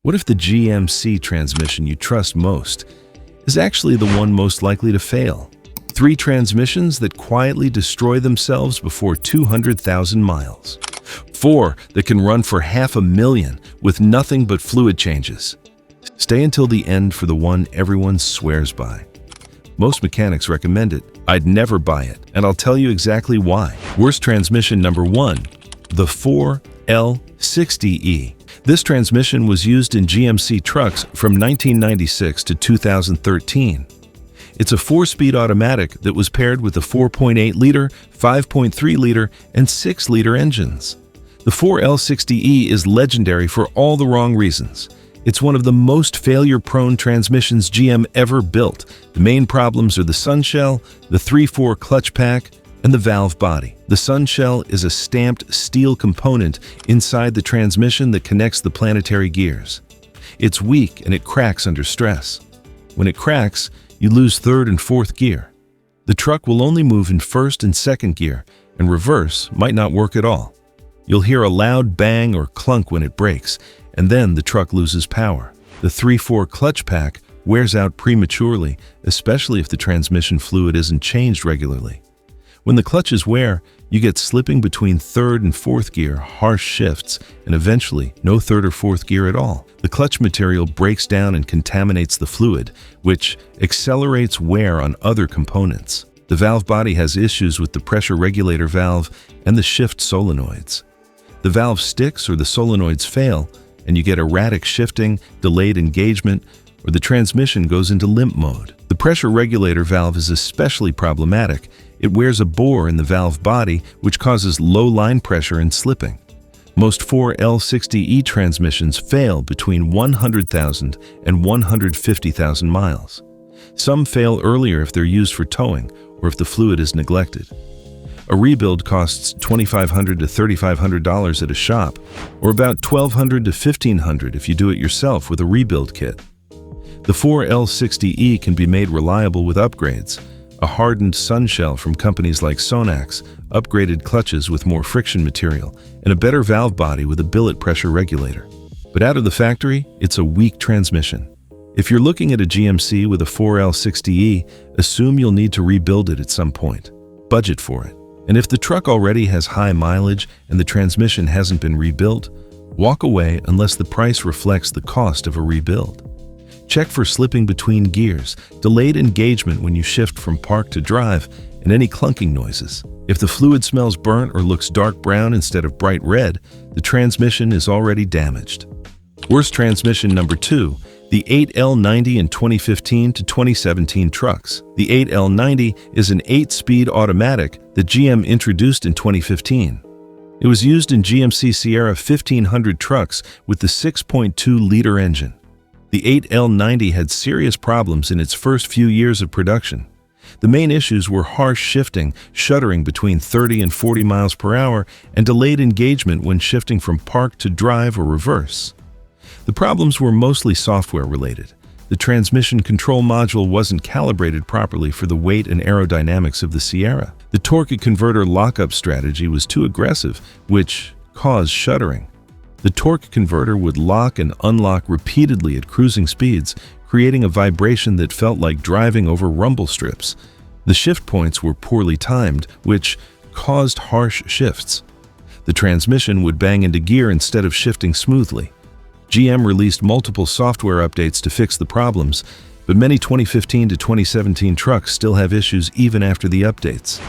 What if the GMC transmission you trust most is actually the one most likely to fail? 3 transmissions that quietly destroy themselves before 200,000 miles. 4 that can run for $500,000 with nothing but fluid changes. Stay until the end for the one everyone swears by. Most mechanics recommend it. I'd never buy it, and I'll tell you exactly why. Worst transmission number 1, the 4L60E. This transmission was used in GMC trucks from 1996 to 2013. It's a 4-speed automatic that was paired with a 4.8-liter, 5.3-liter, and 6-liter engines. The 4L60E is legendary for all the wrong reasons. It's one of the most failure-prone transmissions GM ever built. The main problems are the sunshell, the 3/4 clutch pack, and the valve body. The sunshell is a stamped steel component inside the transmission that connects the planetary gears. It's weak and it cracks under stress. When it cracks, you lose 3rd and 4th gear. The truck will only move in 1st and 2nd gear, and reverse might not work at all. You'll hear a loud bang or clunk when it brakes, and then the truck loses power. The 3/4 clutch pack wears out prematurely, especially if the transmission fluid isn't changed regularly. When the clutches wear, you get slipping between 3rd and 4th gear, harsh shifts, and eventually no 3rd or 4th gear at all. The clutch material breaks down and contaminates the fluid, which accelerates wear on other components. The valve body has issues with the pressure regulator valve and the shift solenoids. The valve sticks or the solenoids fail, and you get erratic shifting, delayed engagement, or the transmission goes into limp mode. The pressure regulator valve is especially problematic. It wears a bore in the valve body, which causes low line pressure and slipping. Most 4L60E transmissions fail between 100,000 and 150,000 miles. Some fail earlier if they're used for towing or if the fluid is neglected. A rebuild costs $2,500 to $3,500 at a shop, or about $1,200 to $1,500 if you do it yourself with a rebuild kit. The 4L60E can be made reliable with upgrades: a hardened sunshell from companies like Sonax, upgraded clutches with more friction material, and a better valve body with a billet pressure regulator. But out of the factory, it's a weak transmission. If you're looking at a GMC with a 4L60E, assume you'll need to rebuild it at some point. Budget for it. And if the truck already has high mileage and the transmission hasn't been rebuilt, walk away unless the price reflects the cost of a rebuild. Check for slipping between gears, delayed engagement when you shift from park to drive, and any clunking noises. If the fluid smells burnt or looks dark brown instead of bright red, the transmission is already damaged. Worst transmission number 2, the 8L90 in 2015 to 2017 trucks. The 8L90 is an 8-speed automatic that GM introduced in 2015. It was used in GMC Sierra 1500 trucks with the 6.2-liter engine. The 8L90 had serious problems in its first few years of production. The main issues were harsh shifting, shuddering between 30 and 40 miles per hour, and delayed engagement when shifting from park to drive or reverse. The problems were mostly software-related. The transmission control module wasn't calibrated properly for the weight and aerodynamics of the Sierra. The torque converter lockup strategy was too aggressive, which caused shuddering. The torque converter would lock and unlock repeatedly at cruising speeds, creating a vibration that felt like driving over rumble strips. The shift points were poorly timed, which caused harsh shifts. The transmission would bang into gear instead of shifting smoothly. GM released multiple software updates to fix the problems, but many 2015 to 2017 trucks still have issues even after the updates.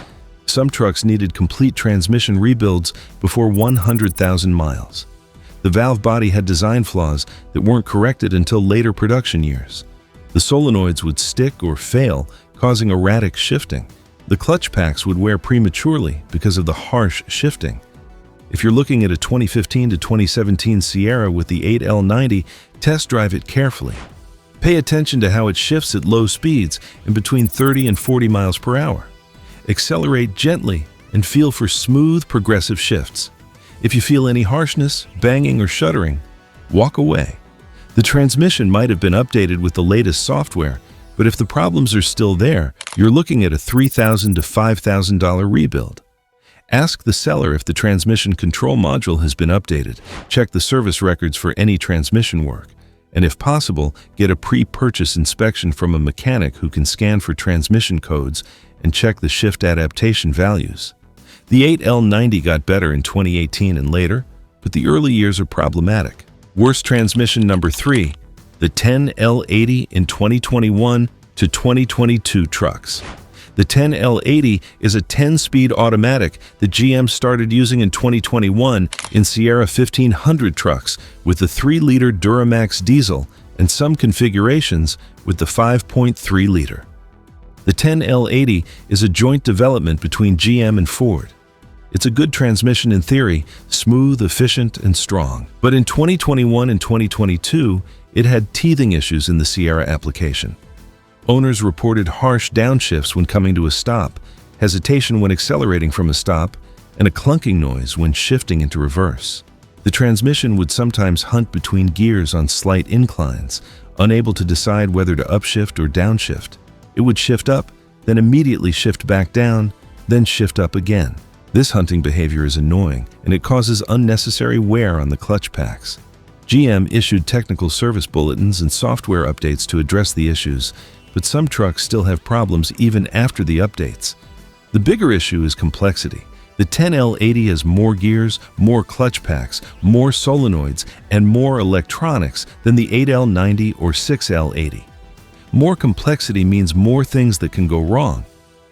Some trucks needed complete transmission rebuilds before 100,000 miles. The valve body had design flaws that weren't corrected until later production years. The solenoids would stick or fail, causing erratic shifting. The clutch packs would wear prematurely because of the harsh shifting. If you're looking at a 2015 to 2017 Sierra with the 8L90, test drive it carefully. Pay attention to how it shifts at low speeds and between 30 and 40 miles per hour. Accelerate gently and feel for smooth, progressive shifts. If you feel any harshness, banging, or shuddering, walk away. The transmission might have been updated with the latest software, but if the problems are still there, you're looking at a $3,000 to $5,000 rebuild. Ask the seller if the transmission control module has been updated. Check the service records for any transmission work. and if possible, get a pre-purchase inspection from a mechanic who can scan for transmission codes and check the shift adaptation values. The 8L90 got better in 2018 and later, but the early years are problematic. Worst transmission number 3, the 10L80 in 2021 to 2022 trucks. The 10L80 is a 10-speed automatic that GM started using in 2021 in Sierra 1500 trucks with the 3-liter Duramax diesel and some configurations with the 5.3-liter. The 10L80 is a joint development between GM and Ford. It's a good transmission in theory, smooth, efficient, and strong. But in 2021 and 2022, it had teething issues in the Sierra application. Owners reported harsh downshifts when coming to a stop, hesitation when accelerating from a stop, and a clunking noise when shifting into reverse. The transmission would sometimes hunt between gears on slight inclines, unable to decide whether to upshift or downshift. It would shift up, then immediately shift back down, then shift up again. This hunting behavior is annoying, and it causes unnecessary wear on the clutch packs. GM issued technical service bulletins and software updates to address the issues, but some trucks still have problems even after the updates. The bigger issue is complexity. The 10L80 has more gears, more clutch packs, more solenoids, and more electronics than the 8L90 or 6L80. More complexity means more things that can go wrong.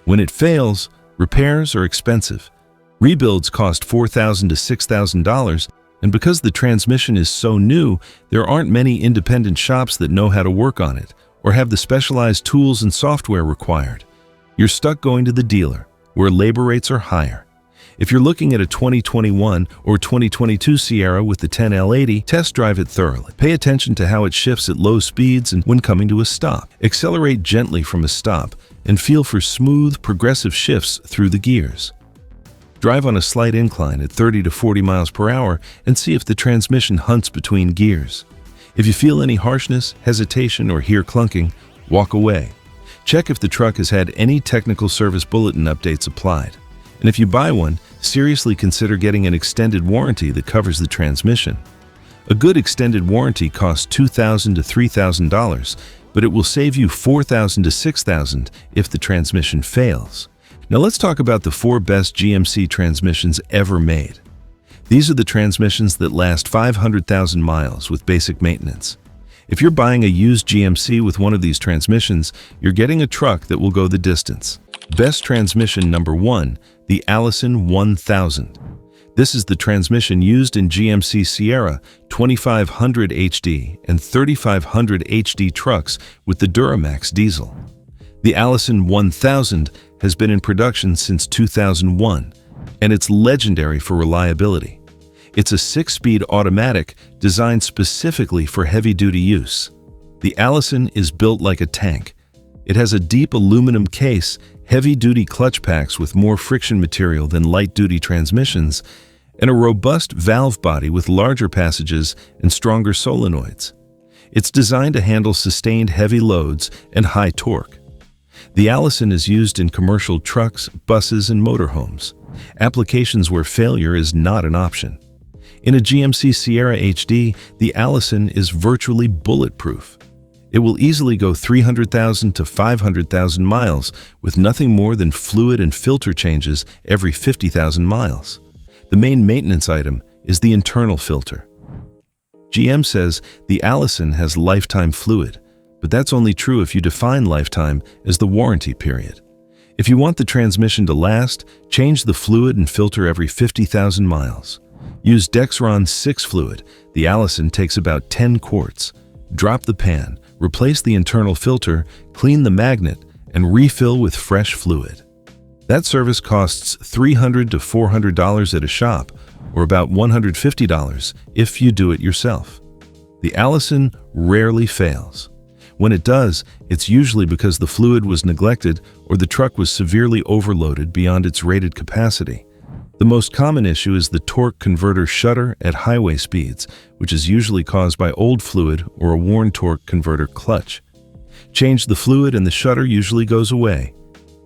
When it fails, repairs are expensive. Rebuilds cost $4,000 to $6,000, and because the transmission is so new, there aren't many independent shops that know how to work on it or have the specialized tools and software required. You're stuck going to the dealer, where labor rates are higher. If you're looking at a 2021 or 2022 Sierra with the 10L80, test drive it thoroughly. Pay attention to how it shifts at low speeds and when coming to a stop. Accelerate gently from a stop and feel for smooth, progressive shifts through the gears. Drive on a slight incline at 30 to 40 miles per hour and see if the transmission hunts between gears. If you feel any harshness, hesitation, or hear clunking, walk away. Check if the truck has had any technical service bulletin updates applied. And if you buy one, seriously consider getting an extended warranty that covers the transmission. A good extended warranty costs $2,000 to $3,000, but it will save you $4,000 to $6,000 if the transmission fails. Now let's talk about the 4 best GMC transmissions ever made. These are the transmissions that last 500,000 miles with basic maintenance. If you're buying a used GMC with one of these transmissions, you're getting a truck that will go the distance. Best transmission number 1, the Allison 1000. This is the transmission used in GMC Sierra 2500 HD and 3500 HD trucks with the Duramax diesel. The Allison 1000 has been in production since 2001, and it's legendary for reliability. It's a 6-speed automatic designed specifically for heavy-duty use. The Allison is built like a tank. It has a deep aluminum case, heavy-duty clutch packs with more friction material than light-duty transmissions, and a robust valve body with larger passages and stronger solenoids. It's designed to handle sustained heavy loads and high torque. The Allison is used in commercial trucks, buses, and motorhomes, applications where failure is not an option. In a GMC Sierra HD, the Allison is virtually bulletproof. It will easily go 300,000 to 500,000 miles with nothing more than fluid and filter changes every 50,000 miles. The main maintenance item is the internal filter. GM says the Allison has lifetime fluid, but that's only true if you define lifetime as the warranty period. If you want the transmission to last, change the fluid and filter every 50,000 miles. Use Dexron 6 fluid. The Allison takes about 10 quarts. Drop the pan, replace the internal filter, clean the magnet, and refill with fresh fluid. That service costs $300 to $400 at a shop, or about $150 if you do it yourself. The Allison rarely fails. When it does, it's usually because the fluid was neglected or the truck was severely overloaded beyond its rated capacity. The most common issue is the torque converter shutter at highway speeds, which is usually caused by old fluid or a worn torque converter clutch. Change the fluid and the shutter usually goes away.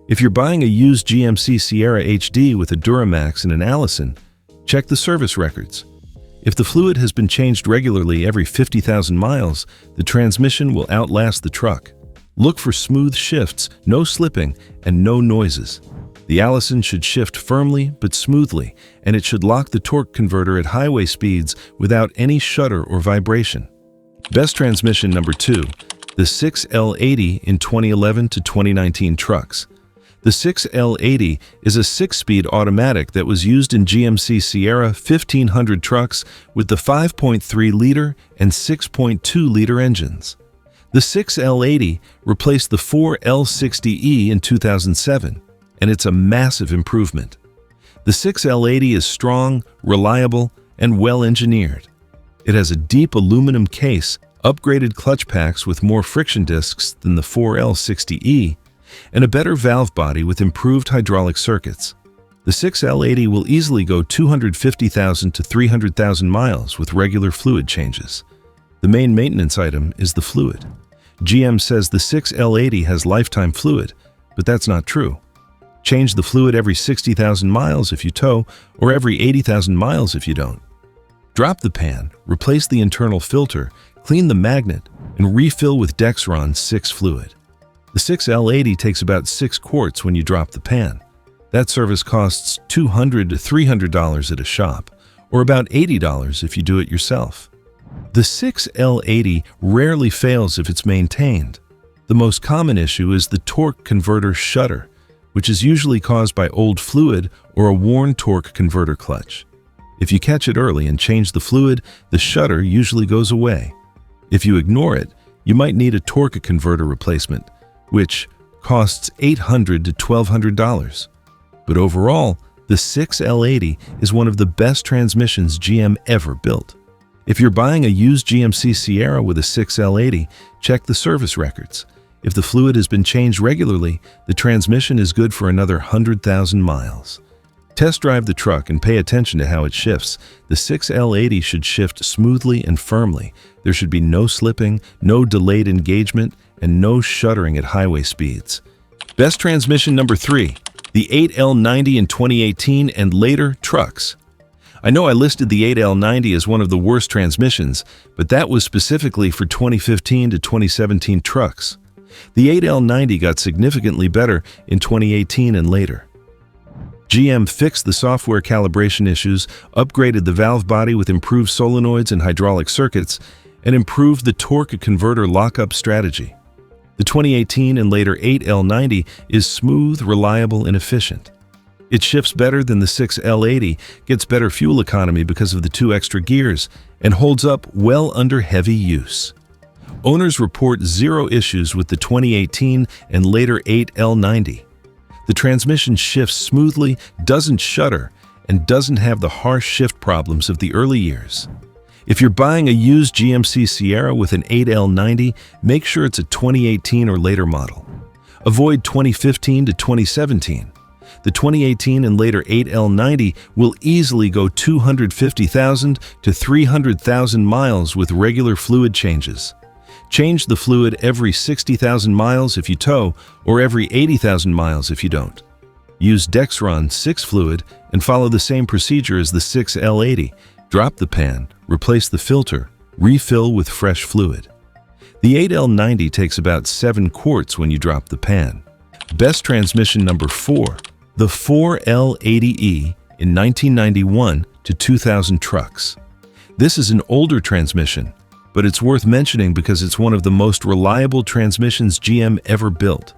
If you're buying a used GMC Sierra HD with a Duramax and an Allison, check the service records. If the fluid has been changed regularly every 50,000 miles, the transmission will outlast the truck. Look for smooth shifts, no slipping, and no noises. The Allison should shift firmly but smoothly, and it should lock the torque converter at highway speeds without any shudder or vibration. Best transmission number 2, the 6L80 in 2011 to 2019 trucks. The 6L80 is a 6-speed automatic that was used in GMC Sierra 1500 trucks with the 5.3-liter and 6.2-liter engines. The 6L80 replaced the 4L60E in 2007, and it's a massive improvement. The 6L80 is strong, reliable, and well-engineered. It has a deep aluminum case, upgraded clutch packs with more friction discs than the 4L60E, and a better valve body with improved hydraulic circuits. The 6L80 will easily go 250,000 to 300,000 miles with regular fluid changes. The main maintenance item is the fluid. GM says the 6L80 has lifetime fluid, but that's not true. Change the fluid every 60,000 miles if you tow, or every 80,000 miles if you don't. Drop the pan, replace the internal filter, clean the magnet, and refill with Dexron 6 fluid. The 6L80 takes about 6 quarts when you drop the pan. That service costs $200 to $300 at a shop, or about $80 if you do it yourself. The 6L80 rarely fails if it's maintained. The most common issue is the torque converter shudder, which is usually caused by old fluid or a worn torque converter clutch. If you catch it early and change the fluid, the shudder usually goes away. If you ignore it, you might need a torque converter replacement, which costs $800 to $1,200. But overall, the 6L80 is one of the best transmissions GM ever built. If you're buying a used GMC Sierra with a 6L80, check the service records. If the fluid has been changed regularly, the transmission is good for another 100,000 miles. Test drive the truck and pay attention to how it shifts. The 6L80 should shift smoothly and firmly. There should be no slipping, no delayed engagement, and no shuddering at highway speeds. Best transmission number 3, the 8L90 in 2018 and later trucks. I know I listed the 8L90 as one of the worst transmissions, but that was specifically for 2015 to 2017 trucks. The 8L90 got significantly better in 2018 and later. GM fixed the software calibration issues, upgraded the valve body with improved solenoids and hydraulic circuits, and improved the torque converter lockup strategy. The 2018 and later 8L90 is smooth, reliable, and efficient. It shifts better than the 6L80, gets better fuel economy because of the 2 extra gears, and holds up well under heavy use. Owners report 0 issues with the 2018 and later 8L90. The transmission shifts smoothly, doesn't shudder, and doesn't have the harsh shift problems of the early years. If you're buying a used GMC Sierra with an 8L90, make sure it's a 2018 or later model. Avoid 2015 to 2017. The 2018 and later 8L90 will easily go 250,000 to 300,000 miles with regular fluid changes. Change the fluid every 60,000 miles if you tow, or every 80,000 miles if you don't. Use Dexron 6 fluid and follow the same procedure as the 6L80. Drop the pan, replace the filter, refill with fresh fluid. The 8L90 takes about 7 quarts when you drop the pan. Best transmission number 4, the 4L80E in 1991 to 2000 trucks. This is an older transmission, but it's worth mentioning because it's one of the most reliable transmissions GM ever built.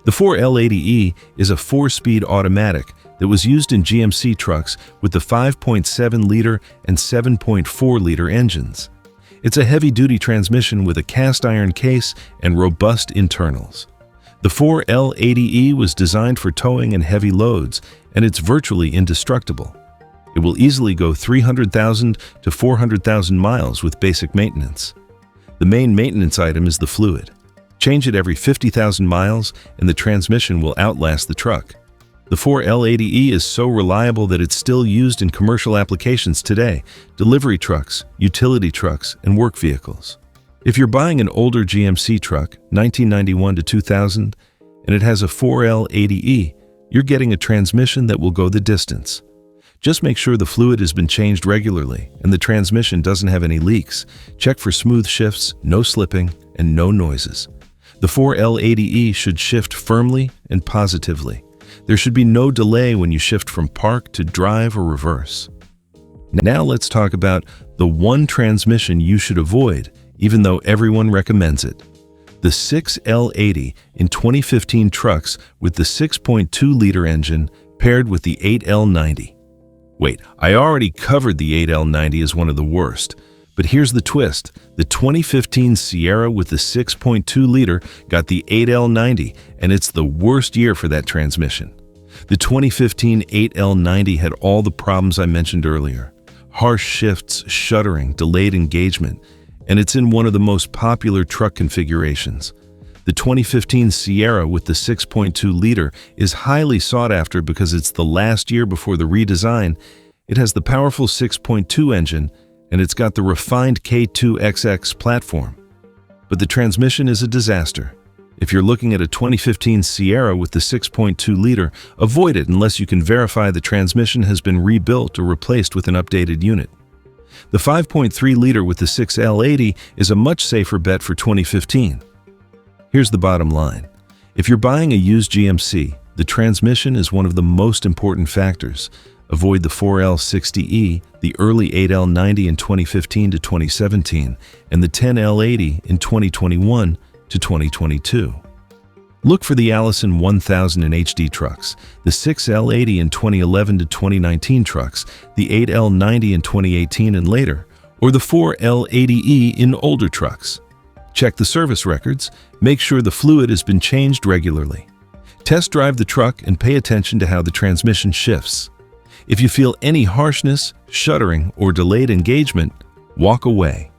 The 4L80E is a 4-speed automatic that was used in GMC trucks with the 5.7-liter and 7.4-liter engines. It's a heavy-duty transmission with a cast-iron case and robust internals. The 4L80E was designed for towing and heavy loads, and it's virtually indestructible. It will easily go 300,000 to 400,000 miles with basic maintenance. The main maintenance item is the fluid. Change it every 50,000 miles and the transmission will outlast the truck. The 4L80E is so reliable that it's still used in commercial applications today, delivery trucks, utility trucks, and work vehicles. If you're buying an older GMC truck, 1991 to 2000, and it has a 4L80E, you're getting a transmission that will go the distance. Just make sure the fluid has been changed regularly and the transmission doesn't have any leaks. Check for smooth shifts, no slipping, and no noises. The 4L80E should shift firmly and positively. There should be no delay when you shift from park to drive or reverse. Now let's talk about the one transmission you should avoid, even though everyone recommends it. The 6L80 in 2015 trucks with the 6.2-liter engine paired with the 8L90. Wait, I already covered the 8L90 as one of the worst. But here's the twist. The 2015 Sierra with the 6.2-liter got the 8L90, and it's the worst year for that transmission. The 2015 8L90 had all the problems I mentioned earlier. Harsh shifts, shuddering, delayed engagement, and it's in one of the most popular truck configurations. The 2015 Sierra with the 6.2-liter is highly sought after because it's the last year before the redesign. It has the powerful 6.2 engine, and it's got the refined K2XX platform. But the transmission is a disaster. If you're looking at a 2015 Sierra with the 6.2-liter, avoid it unless you can verify the transmission has been rebuilt or replaced with an updated unit. The 5.3-liter with the 6L80 is a much safer bet for 2015. Here's the bottom line. If you're buying a used GMC, the transmission is one of the most important factors. Avoid the 4L60E, the early 8L90 in 2015 to 2017, and the 10L80 in 2021 to 2022. Look for the Allison 1000 in HD trucks, the 6L80 in 2011 to 2019 trucks, the 8L90 in 2018 and later, or the 4L80E in older trucks. Check the service records, make sure the fluid has been changed regularly. Test drive the truck and pay attention to how the transmission shifts. If you feel any harshness, shuddering, or delayed engagement, walk away.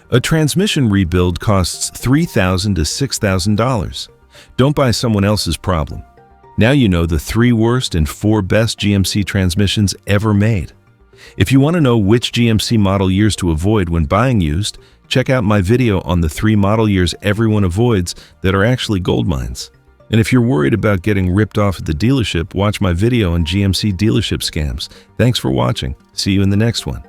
A transmission rebuild costs $3,000 to $6,000. Don't buy someone else's problem. Now you know the 3 worst and 4 best GMC transmissions ever made. If you want to know which GMC model years to avoid when buying used, check out my video on the 3 model years everyone avoids that are actually gold mines. And if you're worried about getting ripped off at the dealership, watch my video on GMC dealership scams. Thanks for watching. See you in the next one.